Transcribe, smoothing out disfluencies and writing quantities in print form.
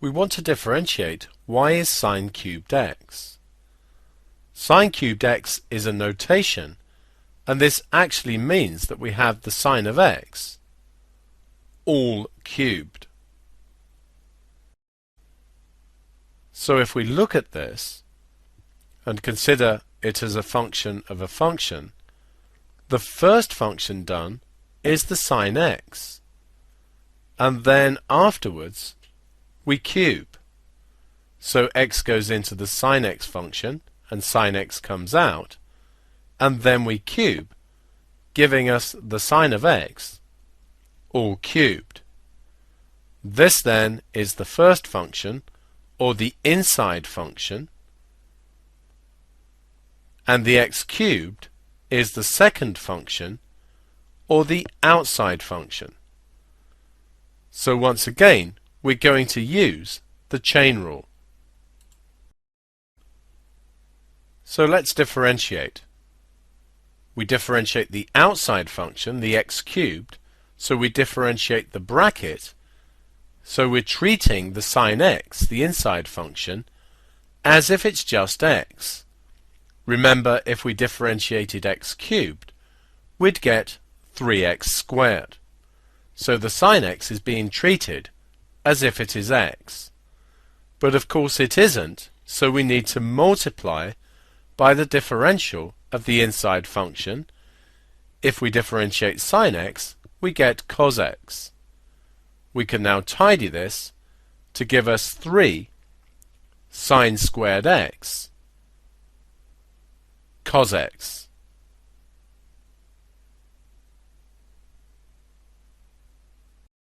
we want to differentiate y is sine cubed x. Sine cubed x is a notation, and this actually means that we have the sine of x all cubed. So if we look at this and consider it as a function of a function, the first function done is the sine x, and then afterwards we cube. So x goes into the sine x function and sine x comes out, and then we cube, giving us the sine of x all cubed. This then is the first function, or the inside function, and the x cubed is the second function, or the outside function. So once again, we're going to use the chain rule. So let's differentiate. We differentiate the outside function, the x cubed, so we differentiate the bracket, so we're treating the sine x, the inside function, as if it's just x. Remember, if we differentiated x cubed, we'd get 3x squared. So the sine x is being treated as if it is x. But of course it isn't, so we need to multiply by the differential of the inside function. If we differentiate sine x, we get cos x. We can now tidy this to give us 3 sine squared x cos x.